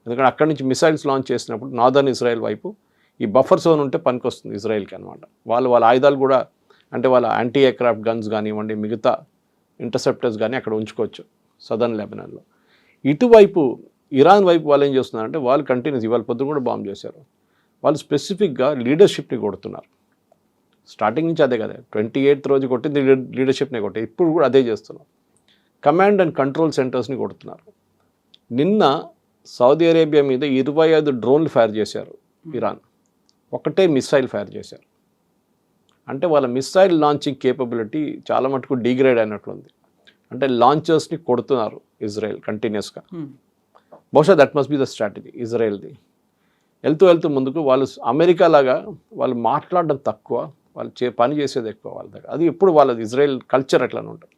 ఎందుకంటే అక్కడి నుంచి మిసైల్స్ లాంచ్ చేసినప్పుడు నార్దర్న్ ఇజ్రాయెల్ వైపు ఈ బఫర్ జోన్ ఉంటే పనికొస్తుంది ఇజ్రాయెల్కి అనమాట. వాళ్ళ ఆయుధాలు కూడా అంటే వాళ్ళ యాంటీ ఎయిర్క్రాఫ్ట్ గన్స్ కానివ్వండి, మిగతా ఇంటర్సెప్టర్స్ కానీ అక్కడ ఉంచుకోవచ్చు సదర్న్ లెబనాన్లో. ఇటువైపు ఇరాన్ వైపు వాళ్ళు ఏం చేస్తున్నారంటే వాళ్ళు కంటిన్యూస్ ఇవాళ పొద్దున కూడా బాంబ్ చేశారు. వాళ్ళు స్పెసిఫిక్గా లీడర్షిప్ని కొడుతున్నారు. స్టార్టింగ్ నుంచి అదే కదా, 28th రోజు కొట్టింది లీడర్షిప్ని కొట్టి, ఇప్పుడు కూడా అదే చేస్తున్నారు. కమాండ్ అండ్ కంట్రోల్ సెంటర్స్ని కొడుతున్నారు. నిన్న సౌదీ అరేబియా మీద 25 డ్రోన్లు ఫైర్ చేశారు ఇరాన్, ఒకటే మిసైల్ ఫైర్ చేశారు. అంటే వాళ్ళ మిసైల్ లాంచింగ్ కేపబిలిటీ చాలా మటుకు డిగ్రేడ్ అయినట్లుంది. అంటే లాంచర్స్ని కొడుతున్నారు ఇజ్రాయెల్ కంటిన్యూస్గా. బహుశా that must be the strategy ఇజ్రాయెల్ది. వెళ్తూ ముందుకు వాళ్ళు అమెరికా లాగా వాళ్ళు మాట్లాడడం తక్కువ, వాళ్ళు పని చేసేది ఎక్కువ వాళ్ళ దగ్గర. అది ఎప్పుడు వాళ్ళది ఇజ్రాయెల్ కల్చర్ అట్లానే ఉంటుంది.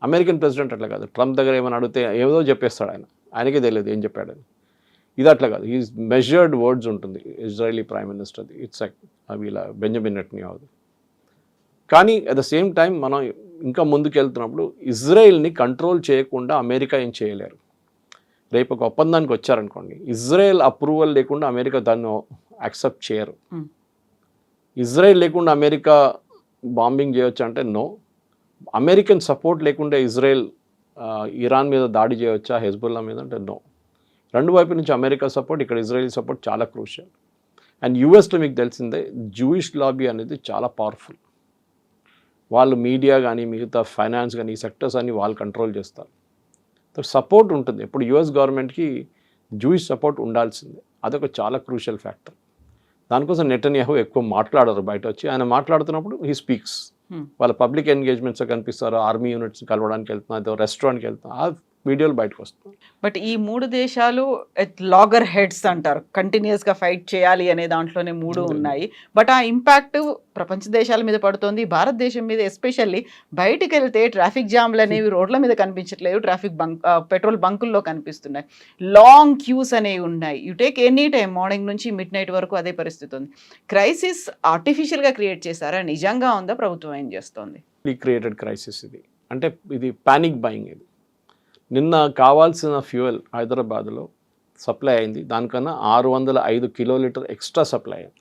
అమెరికన్ ప్రెసిడెంట్ అట్లా కాదు, ట్రంప్ దగ్గర ఏమైనా అడిగితే ఏదో చెప్పేస్తాడు ఆయనకే తెలియదు ఏం చెప్పాడని. ఇది అట్లా కాదు, ఈజ్ మెజర్డ్ వర్డ్స్ ఉంటుంది ఇజ్రాయలీ ప్రైమ్ మినిస్టర్ది. ఇట్స్ వీళ్ళ బెంజమిన్ నెటన్యాహుది. కానీ అట్ ద సేమ్ టైం మనం ఇంకా ముందుకు వెళ్తున్నప్పుడు ఇజ్రాయెల్ని కంట్రోల్ చేయకుండా అమెరికా ఏం చేయలేరు. రేపు ఒక ఒప్పందానికి వచ్చారనుకోండి, ఇజ్రాయెల్ అప్రూవల్ లేకుండా అమెరికా దాన్ని యాక్సెప్ట్ చేయరు. ఇజ్రాయెల్ లేకుండా అమెరికా బాంబింగ్ చేయొచ్చు అంటే నో. అమెరికన్ సపోర్ట్ లేకుండా ఇజ్రాయెల్ ఇరాన్ మీద దాడి చేయవచ్చా, హెజ్బుల్లా మీద అంటే నో. రెండు వైపు నుంచి అమెరికా సపోర్ట్, ఇక్కడ ఇజ్రాయెల్ సపోర్ట్ చాలా క్రూషియల్. అండ్ యూఎస్లో మీకు తెలిసిందే జూయిష్ లాబీ అనేది చాలా పవర్ఫుల్. వాళ్ళు మీడియా కానీ మిగతా ఫైనాన్స్ కానీ ఈ సెక్టర్స్ అన్ని వాళ్ళు కంట్రోల్ చేస్తారు. సపోర్ట్ ఉంటుంది. ఇప్పుడు యుఎస్ గవర్నమెంట్కి జూయిష్ సపోర్ట్ ఉండాల్సిందే. అదొక చాలా క్రూషియల్ ఫ్యాక్టర్. దానికోసం నెటన్యాహు ఎక్కువ మాట్లాడరు బయట వచ్చి. ఆయన మాట్లాడుతున్నప్పుడు హీ స్పీక్స్. వాళ్ళ పబ్లిక్ ఎంగేజ్మెంట్స్ కనిపిస్తారు, ఆర్మీ యూనిట్స్ కలవడానికి వెళ్తున్నారు, రెస్టారెంట్కి వెళ్తున్నారు, ఆ వీడియోలు బయటకు వస్తుంది. బట్ ఈ 3 దేశాలు లాగర్ హెడ్స్ అంటారు, కంటిన్యూస్గా ఫైట్ చేయాలి అనే దాంట్లోనే 3 ఉన్నాయి. బట్ ఆ ఇంపాక్ట్ ప్రపంచ దేశాల మీద పడుతుంది, భారతదేశం మీద ఎస్పెషల్లీ. బయటికి వెళ్తే ట్రాఫిక్ జామ్లు అనేవి రోడ్ల మీద కనిపించట్లేదు, పెట్రోల్ బంకుల్లో కనిపిస్తున్నాయి, లాంగ్ క్యూస్ అనేవి ఉన్నాయి. You take any time, morning నుంచి మిడ్ నైట్ వరకు అదే పరిస్థితి ఉంది. క్రైసిస్ ఆర్టిఫిషియల్గా క్రియేట్ చేశారా, నిజంగా ఉందా, ప్రభుత్వం ఏం చేస్తోంది? క్రియేటెడ్ క్రైసిస్ ఇది. అంటే ఇది పానిక్ బయింగ్. ఇది నిన్న కావాల్సిన ఫ్యూయల్ హైదరాబాద్లో సప్లై అయింది, దానికన్నా 605 కిలోలీటర్ ఎక్స్ట్రా సప్లై అయింది.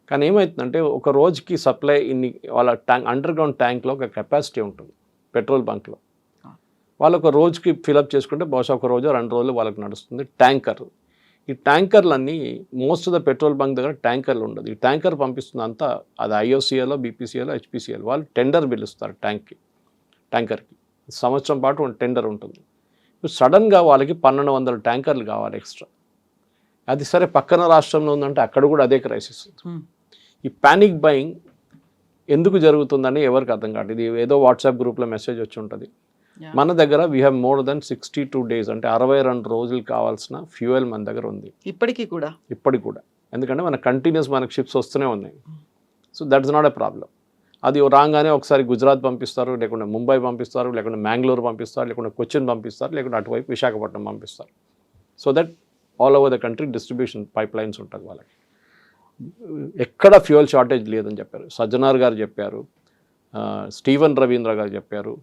కానీ ఏమవుతుందంటే ఒక రోజుకి సప్లై ఇన్ని వాళ్ళ అండర్ గ్రౌండ్ ట్యాంక్లో ఒక కెపాసిటీ ఉంటుంది పెట్రోల్ బంక్లో. వాళ్ళు ఒక రోజుకి ఫిలప్ చేసుకుంటే బహుశా ఒక రోజు 2 రోజులు వాళ్ళకి నడుస్తుంది. ట్యాంకర్, ఈ ట్యాంకర్లన్నీ most of the petrol bunk దగ్గర ట్యాంకర్లు ఉండదు. ఈ ట్యాంకర్ పంపిస్తుంది అంతా అది ఐఓసీఎల్లో, బీపీసీఎల్లో, హెచ్పీసీఎల్. వాళ్ళు టెండర్ పిలుస్తారు ట్యాంకర్కి. సంవత్సరం పాటు టెండర్ ఉంటుంది. ఇప్పుడు సడన్గా వాళ్ళకి 1200 ట్యాంకర్లు కావాలి ఎక్స్ట్రా. అది సరే పక్కన రాష్ట్రంలో ఉందంటే అక్కడ కూడా అదే క్రైసిస్. ఈ పానిక్ బయింగ్ ఎందుకు జరుగుతుందని ఎవరికి అర్థం కాదు. ఇది ఏదో వాట్సాప్ గ్రూప్లో మెసేజ్ వచ్చి ఉంటుంది. మన దగ్గర we have more than 62 days, అంటే 62 రోజులు కావాల్సిన ఫ్యూయల్ మన దగ్గర ఉంది ఇప్పటికి కూడా. ఎందుకంటే మన కంటిన్యూస్ మనకు షిప్స్ వస్తూనే ఉన్నాయి. So that's not a problem. అది రాగానే ఒకసారి గుజరాత్ పంపిస్తారు, లేకుంటే ముంబై పంపిస్తారు, లేకుంటే మ్యాంగ్లూరు పంపిస్తారు, లేకుంటే కొచ్చిన్ పంపిస్తారు, లేకుంటే అటువైపు విశాఖపట్నం పంపిస్తారు. So that all over the country distribution pipe lines ఉంటుంది వాళ్ళకి. ఎక్కడ ఫ్యూయల్ షార్టేజ్ లేదని చెప్పారు. సజ్జనార్ గారు చెప్పారు, స్టీవెన్ రవీంద్ర గారు చెప్పారు,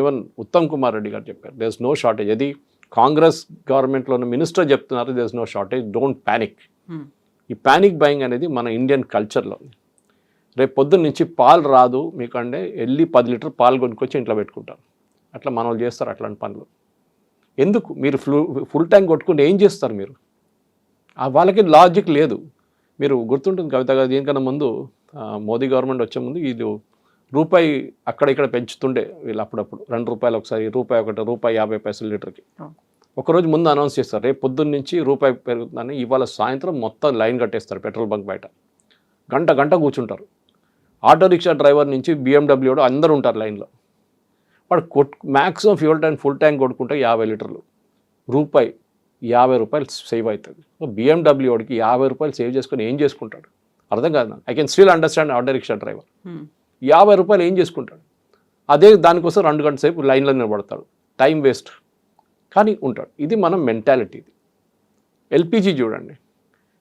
ఈవెన్ ఉత్తమ్ కుమార్ రెడ్డి గారు చెప్పారు, దేర్ ఇస్ నో షార్టేజ్. అది కాంగ్రెస్ గవర్నమెంట్లో ఉన్న మినిస్టర్ చెప్తున్నారు, there is no shortage, don't panic. ఈ ప్యానిక్ బయింగ్ అనేది మన ఇండియన్ కల్చర్లో ఉంది. రేపు పొద్దున్న నుంచి పాలు రాదు మీకు అంటే వెళ్ళి 10 లీటర్ పాలు కొనుక్కొచ్చి ఇంట్లో పెట్టుకుంటారు. అట్లా మన వాళ్ళు చేస్తారు అట్లాంటి పనులు. ఎందుకు మీరు ఫుల్ ట్యాంక్ కొట్టుకుంటే ఏం చేస్తారు మీరు? వాళ్ళకి లాజిక్ లేదు. మీరు గుర్తుంటుంది కవిత గారు, దీనికన్నా ముందు మోదీ గవర్నమెంట్ వచ్చే ముందు ఇది రూపాయి అక్కడ ఇక్కడ పెంచుతుండే వీళ్ళు అప్పుడప్పుడు. ₹2 ఒకసారి, ₹1, ₹1.50 లీటర్కి. ఒకరోజు ముందు అనౌన్స్ చేస్తారు రేపు పొద్దున్న నుంచి రూపాయి పెరుగుతుందని. ఇవాళ సాయంత్రం మొత్తం లైన్ కట్టేస్తారు పెట్రోల్ బంక్ బయట. గంట కూర్చుంటారు. ఆటో రిక్షా డ్రైవర్ నుంచి BMW అందరూ ఉంటారు లైన్లో. వాడు maximum fuel tank full tank కొట్టుకుంటే 50 లీటర్లు, ₹50 సేవ్ అవుతుంది. BMWకి ₹50 సేవ్ చేసుకొని ఏం చేసుకుంటాడు అర్థం కాదు నాకు. I can still understand auto rickshaw driver. ₹50 ఏం చేసుకుంటాడు? అదే దానికోసం 2 గంటల సేపు లైన్లో నిలబడతాడు, టైం వేస్ట్, కానీ ఉంటాడు. ఇది మనం మెంటాలిటీ. ఇది ఎల్పిజి చూడండి,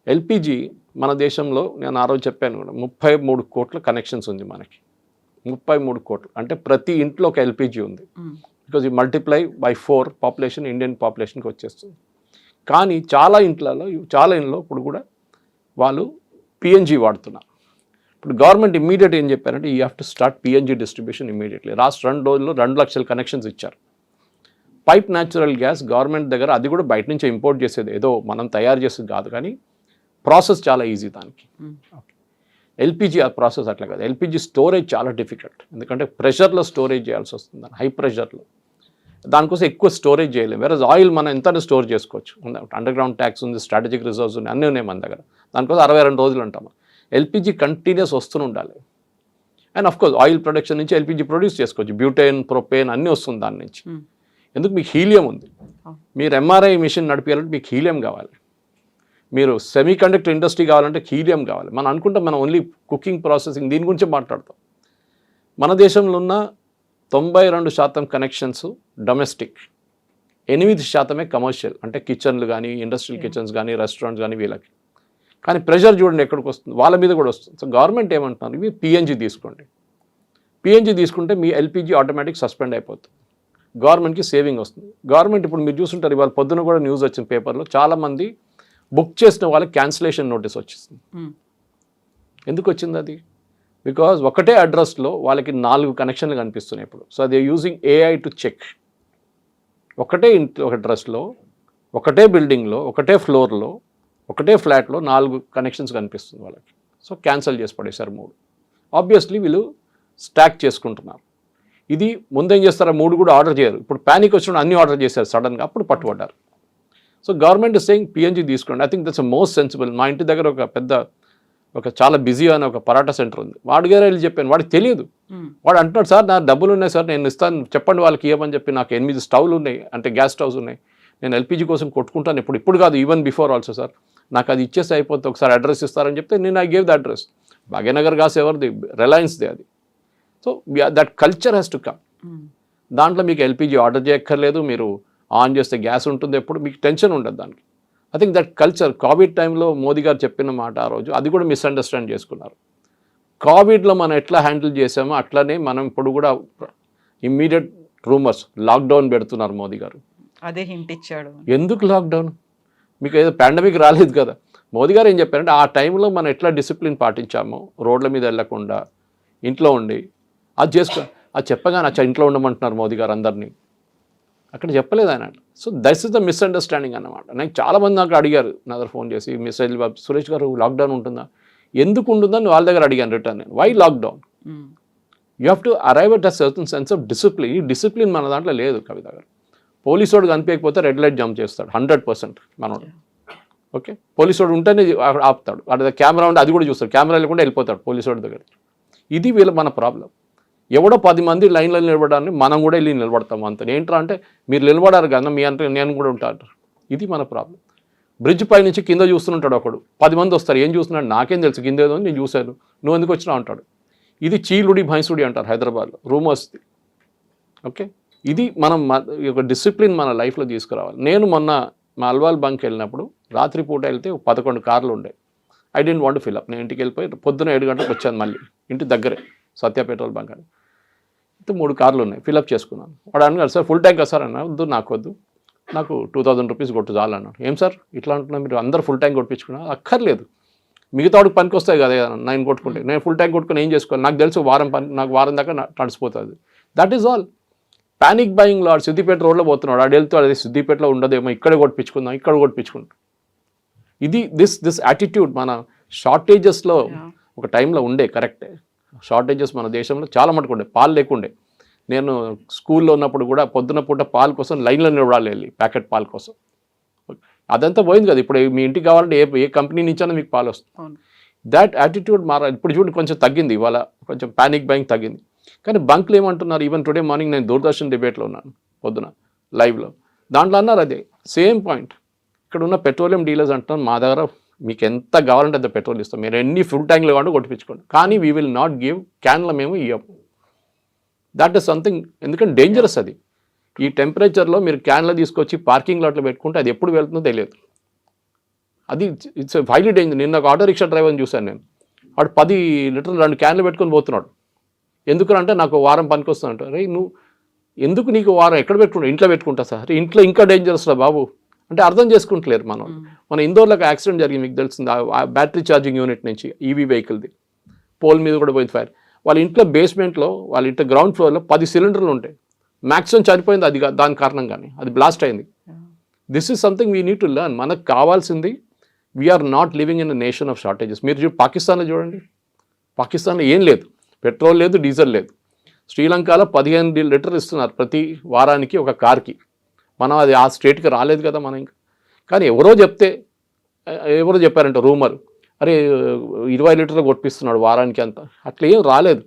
ఎల్పిజి మన దేశంలో నేను ఆ రోజు చెప్పాను కూడా 33 కోట్ల కనెక్షన్స్ ఉంది మనకి. 33 కోట్లు అంటే ప్రతి ఇంట్లో ఒక ఎల్పిజి ఉంది. బికాజ్ ఈ మల్టిప్లై బై 4 పాపులేషన్ ఇండియన్ పాపులేషన్కి వచ్చేస్తుంది. కానీ చాలా ఇంట్లో ఇప్పుడు కూడా వాళ్ళు పిఎన్జి వాడుతున్నారు. ఇప్పుడు గవర్నమెంట్ ఇమ్మీడియట్ ఏం చెప్పారంటే you have to start PNG distribution immediately. Last 2 రోజుల్లో 2 లక్షల కనెక్షన్స్ ఇచ్చారు. పైప్ న్యాచురల్ గ్యాస్ గవర్నమెంట్ దగ్గర, అది కూడా బయట నుంచి ఇంపోర్ట్ చేసేది, ఏదో మనం తయారు చేసేది కాదు, కానీ ప్రాసెస్ చాలా ఈజీ దానికి. ఎల్పిజి ఆ ప్రాసెస్ అట్లా కాదు. ఎల్పిజి స్టోరేజ్ చాలా డిఫికల్ట్, ఎందుకంటే ప్రెషర్లో స్టోరేజ్ చేయాల్సి వస్తుంది, హై ప్రెషర్లో. దానికోసం ఎక్కువ స్టోరేజ్ చేయలేము. వేరే ఆయిల్ మనం ఎంత స్టోర్ చేసుకోవచ్చు, అండర్ గ్రౌండ్ ట్యాక్స్ ఉంది, స్ట్రాటజిక్ రిజర్వ్స్ ఉన్నాయి, అన్నీ ఉన్నాయి మన దగ్గర. దానికోసం 62 రోజులు అంటాము. ఎల్పిజి కంటిన్యూస్ వస్తూనే ఉండాలి. అండ్ అఫ్కోర్స్ ఆయిల్ ప్రొడక్షన్ నుంచి ఎల్పిజి ప్రొడ్యూస్ చేసుకోవచ్చు, బ్యూటేన్, ప్రొపేన్ అన్నీ వస్తుంది దాని నుంచి. ఎందుకు? మీకు హీలియం ఉంది. మీరు ఎంఆర్ఐ మిషన్ నడిపేయాలంటే మీకు హీలియం కావాలి. మీరు సెమీ కండక్టర్ ఇండస్ట్రీ కావాలంటే హీలియం కావాలి. మనం అనుకుంటాం మనం ఓన్లీ కుకింగ్, ప్రాసెసింగ్ దీని గురించి మాట్లాడతాం. మన దేశంలో ఉన్న 92% కనెక్షన్స్ డొమెస్టిక్, 8% కమర్షియల్, అంటే కిచెన్లు కానీ, ఇండస్ట్రియల్ కిచెన్స్ కానీ, రెస్టారెంట్స్ కానీ వీళ్ళకి. కానీ ప్రెషర్ చూడండి ఎక్కడికి వస్తుంది, వాళ్ళ మీద కూడా వస్తుంది. సో గవర్నమెంట్ ఏమంటున్నారు, మీరు పిఎన్జి తీసుకోండి. పిఎన్జి తీసుకుంటే మీ ఎల్పిజి ఆటోమేటిక్ సస్పెండ్ అయిపోతుంది, గవర్నమెంట్కి సేవింగ్ వస్తుంది. గవర్నమెంట్ ఇప్పుడు మీరు చూస్తుంటారు, ఇవాళ పొద్దున కూడా న్యూస్ వచ్చిన పేపర్లో, చాలామంది బుక్ చేసిన వాళ్ళకి క్యాన్సిలేషన్ నోటీస్ వచ్చేసింది. ఎందుకు వచ్చింది అది? బికాజ్ ఒకటే అడ్రస్లో వాళ్ళకి 4 కనెక్షన్లు కనిపిస్తున్నాయి ఇప్పుడు. So they using AI to check. ఒకటే ఇంట్లో, ఒక అడ్రస్లో, ఒకటే బిల్డింగ్లో, ఒకటే ఫ్లోర్లో, ఒకటే ఫ్లాట్లో 4 కనెక్షన్స్ కనిపిస్తుంది వాళ్ళకి. సో క్యాన్సిల్ చేసి పడేశారు 3. ఆబ్వియస్లీ వీళ్ళు స్టాక్ చేసుకుంటున్నారు. ఇది ముందేం చేస్తారా, 3 కూడా ఆర్డర్ చేయరు. ఇప్పుడు ప్యానిక్ వచ్చినప్పుడు అన్ని ఆర్డర్ చేశారు సడన్గా, అప్పుడు పట్టుబడ్డారు. So government is saying PNG తీసుకోండి. I think that's most sensible. మా ఇంటి దగ్గర ఒక చాలా బిజీ అనే ఒక పరాటా సెంటర్ ఉంది. వాడి గారు వెళ్ళి చెప్పాను, వాడికి తెలియదు. వాడు అంటున్నాడు, సార్ నా డబ్బులు ఉన్నాయి సార్, నేను ఇస్తాను, చెప్పండి వాళ్ళకి ఇవ్వమని చెప్పి. నాకు 8 స్టవ్లు ఉన్నాయి, అంటే గ్యాస్ స్టవ్స్ ఉన్నాయి, నేను ఎల్పిజి కోసం కొట్టుకుంటాను ఇప్పుడు కాదు, ఈవెన్ బిఫోర్ ఆల్సో సార్, నాకు అది ఇచ్చేసి అయిపోతుంది, ఒకసారి అడ్రస్ ఇస్తారని చెప్తే నేను I gave the address. Bhagyanagar gas ఎవరిది? రిలయన్స్ది అది. So that culture has to come. దాంట్లో మీకు ఎల్పిజి ఆర్డర్ చేయక్కర్లేదు, మీరు ఆన్ చేస్తే గ్యాస్ ఉంటుంది, ఎప్పుడు మీకు టెన్షన్ ఉండదు దానికి. I think that culture Covid టైంలో మోదీ గారు చెప్పిన మాట ఆ రోజు, అది కూడా మిస్అండర్స్టాండ్ చేసుకున్నారు. కోవిడ్లో మనం ఎట్లా హ్యాండిల్ చేసామో అట్లనే మనం ఇప్పుడు కూడా ఇమ్మీడియట్ రూమర్స్ లాక్డౌన్ పెడుతున్నారు మోదీ గారు. అదే హింట్ ఇచ్చాడు. ఎందుకు లాక్డౌన్? మీకు ఏదో పాండమిక్ రాలేదు కదా. మోదీ గారు ఏం చెప్పారంటే, ఆ టైంలో మనం ఎట్లా డిసిప్లిన్ పాటించామో, రోడ్ల మీద వెళ్ళకుండా ఇంట్లో ఉండి అది చేసుకో, అది చెప్పగానే అచ్చా ఇంట్లో ఉండమంటున్నారు మోదీ గారు అందరినీ, అక్కడ చెప్పలేదు ఆయన. So that's is the misunderstanding అన్నమాట. నాకు చాలామంది నాకు అడిగారు, నా దగ్గర ఫోన్ చేసి, మెసేజ్, సురేష్ గారు లాక్డౌన్ ఉంటుందా, ఎందుకు ఉంటుందని వాళ్ళ దగ్గర అడిగాను రిటర్న్ నేను. Why lockdown? You have to arrive at a certain sense of discipline. ఈ డిసిప్లిన్ మన దాంట్లో లేదు. కవిత గారు, పోలీసోడు కనిపించకపోతే రెడ్ లైట్ జంప్ చేస్తాడు 100% మనోడు. ఓకే, పోలీసోడు ఉంటేనే ఆపుతాడు. అక్కడ కెమెరా ఉంటే అది కూడా చూస్తాడు, కెమెరా లేకుండా వెళ్ళిపోతాడు పోలీసోడి దగ్గర. ఇది మన ప్రాబ్లం. ఎవడో 10 మంది లైన్లో నిలబడాలని మనం కూడా వెళ్ళి నిలబడతాం అంత. ఏంట్రా అంటే, మీరు నిలబడారు కదా, మీ అంటే నేను కూడా ఉంటాను. ఇది మన ప్రాబ్లం. బ్రిడ్జ్ పై నుంచి కింద చూస్తుంటాడు ఒకడు, 10 మంది వస్తారు, ఏం చూస్తున్నాడు నాకేం తెలుసు, కింద ఏదో నేను చూశాను, నువ్వు ఎందుకు వచ్చినా అంటాడు. ఇది చీలుడి భైంసుడి అంటారు హైదరాబాద్లో, రూమర్స్ది. ఓకే, ఇది మనం ఒక డిసిప్లిన్ మన లైఫ్లో తీసుకురావాలి. నేను మొన్న మా అల్వాల్ బంక్ వెళ్ళినప్పుడు రాత్రిపూట వెళ్తే 11 కార్లు ఉండే. I don't want to fill up. నేను ఇంటికి వెళ్ళిపోయి పొద్దున 7 గంటలకు వచ్చాను, మళ్ళీ ఇంటి దగ్గరే సత్య పెట్రోల్ బంక్ అని. 3 కార్లు ఉన్నాయి, ఫిల్అప్ చేసుకున్నాను. వాడు అన్నాడు, సార్ ఫుల్ ట్యాంక్ కదా సార్ అన్నా. వద్దు, నాకు వద్దు, నాకు 2000 రూపీస్ కొట్టు చాలు అన్నాడు. ఏం సార్ ఇట్లా అంటున్నా, మీరు అందరు ఫుల్ ట్యాంక్ కొట్టించుకున్నా? అక్కర్లేదు, మిగతా వాడికి పనికి వస్తాయి కదా నేను కొట్టుకుంటే. నేను ఫుల్ ట్యాంక్ కొట్టుకుని ఏం చేసుకోవాలి, నాకు తెలుసు నాకు వారం దాకా నడిచిపోతుంది. That is all. Panic buying లో సిద్దిపేట రోడ్లో పోతున్నాడు, ఆడు వెళ్తూ అదే సిద్దిపేటలో ఉండదేమో, ఇక్కడ కొట్టించుకుందాం, ఇక్కడ కొట్టించుకుంటాం. ఇది దిస్ యాటిట్యూడ్ మన షార్టేజెస్లో ఒక టైంలో ఉండే. కరెక్టే, షార్టేజెస్ మన దేశంలో చాలా మటుకు ఉండే. పాలు లేకుండే. నేను స్కూల్లో ఉన్నప్పుడు కూడా పొద్దున పూట పాలు కోసం లైన్లో నిలబడాలి, వెళ్ళి ప్యాకెట్ పాల కోసం. అదంతా పోయింది కదా. ఇప్పుడు మీ ఇంటికి కావాలంటే ఏ కంపెనీ నుంచైనా మీకు పాలు వస్తుంది. దాట్ యాటిట్యూడ్ మారాలి. ఇప్పుడు చూడండి కొంచెం తగ్గింది, ఇవాళ కొంచెం ప్యానిక్ బయింగ్ తగ్గింది. కానీ బంక్లు ఏమంటున్నారు, ఈవెన్ టుడే మార్నింగ్ నేను దూరదర్శన్ డిబేట్లో ఉన్నాను పొద్దున లైవ్లో, దాంట్లో అన్నారు అదే సేమ్ పాయింట్. ఇక్కడ ఉన్న పెట్రోలియం డీలర్స్ అంటున్నారు, మా దగ్గర మీకు ఎంత కావాలంటే అంత పెట్రోల్ ఇస్తాం, మీరు ఎన్ని ఫుల్ ట్యాంక్లు కావాలంటే కొట్టించుకోండి, కానీ వీ విల్ నాట్ గివ్, క్యాన్లో మేము ఇవ్వము. దట్ ఈస్ సంథింగ్, ఎందుకంటే డేంజరస్ అది. ఈ టెంపరేచర్లో మీరు క్యాన్లో తీసుకొచ్చి పార్కింగ్ లాట్లో పెట్టుకుంటే అది ఎప్పుడు వెళ్తుందో తెలియదు. అది ఇట్స్ హైలీ డేంజర్. నిన్న ఒక ఆటో రిక్షా డ్రైవర్ని చూశాను నేను. వాడు 10 లీటర్లు 2 క్యాన్లు పెట్టుకొని పోతున్నాడు. ఎందుకంటే నాకు వారం పనికి వస్తుందంట. రే నువ్వు ఎందుకు నీకు వారం ఎక్కడ పెట్టుకుంటా? ఇంట్లో పెట్టుకుంటా సార్. ఇంట్లో ఇంకా డేంజరస్ రా బాబు అంటే అర్థం చేసుకుంటలేరు మనం. మన ఇందోర్లో ఒక యాక్సిడెంట్ జరిగింది, మీకు తెలిసింది. ఆ బ్యాటరీ ఛార్జింగ్ యూనిట్ నుంచి ఈవీ వెహికల్ది పోల్ మీద కూడా పోయింది ఫైర్. వాళ్ళ ఇంట్లో బేస్మెంట్లో, వాళ్ళ ఇంట్లో గ్రౌండ్ ఫ్లోర్లో 10 సిలిండర్లు ఉంటాయి. మ్యాక్సిమం చనిపోయింది అది దాని కారణంగానే, అది బ్లాస్ట్ అయింది. This is something we need to learn. మనకు కావాల్సింది we are not living in a nation of shortages. మీరు పాకిస్తాన్లో చూడండి, పాకిస్తాన్లో ఏం లేదు, పెట్రోల్ లేదు, డీజిల్ లేదు. శ్రీలంకలో 15 లీటర్లు ఇస్తున్నారు ప్రతి వారానికి ఒక కార్కి. మనం అది ఆ స్టేట్కి రాలేదు కదా మనం ఇంకా. కానీ ఎవరో చెప్పారంట రూమర్, అరే 20 లీటర్లు కొట్టిస్తున్నాడు వారానికి అంత. అట్లా ఏం రాలేదు.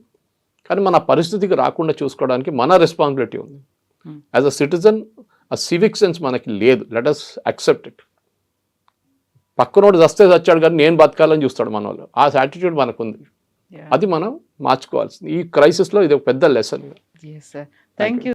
కానీ మన పరిస్థితికి రాకుండా చూసుకోవడానికి మన రెస్పాన్సిబిలిటీ ఉంది. యాజ్ అ సిటిజన్ ఆ సివిక్ సెన్స్ మనకి లేదు. Let us accept it. పక్కనోడు చచ్చాడు కానీ నేను బతకాలని చూస్తాడు మన వాళ్ళు. ఆ యాటిట్యూడ్ మనకుంది. అది మనం మార్చుకోవాల్సింది. ఈ క్రైసిస్లో ఇది ఒక పెద్ద లెసన్. Thank you.